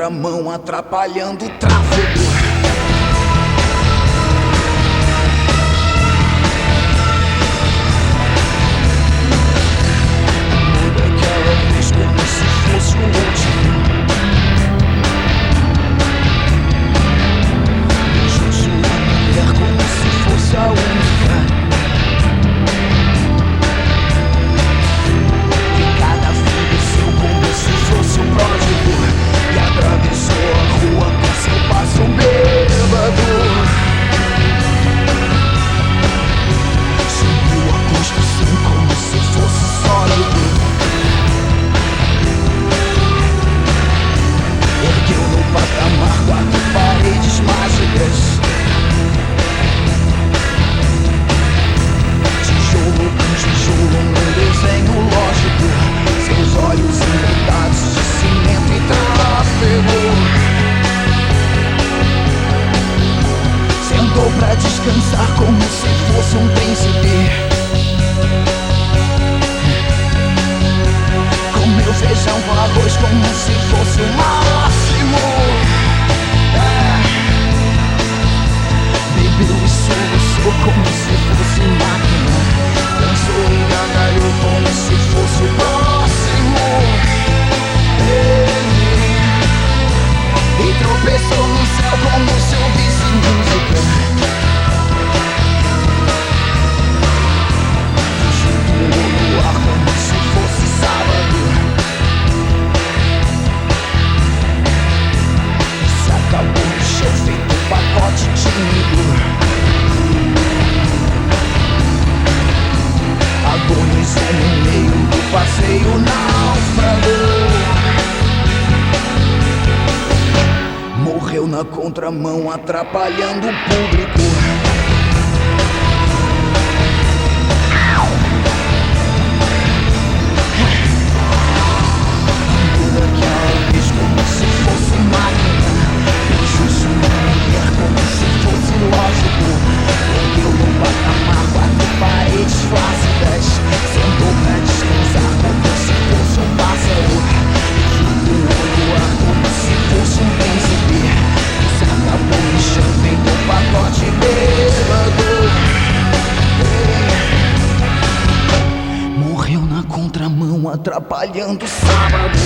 contramão, atrapalhando o tráfego. Pra descansar como se fosse um príncipe. Comeu feijão com arroz como se fosse o máximo. Bebeu e soluçou como se fosse máquina. Dançou e gargalhou como se fosse o próximo. E tropeçou no céu como se ouvisse música. Agonizou no meio do passeio náufrago. Morreu na contramão, atrapalhando o público. Morreu na contramão, atrapalhando o sábado.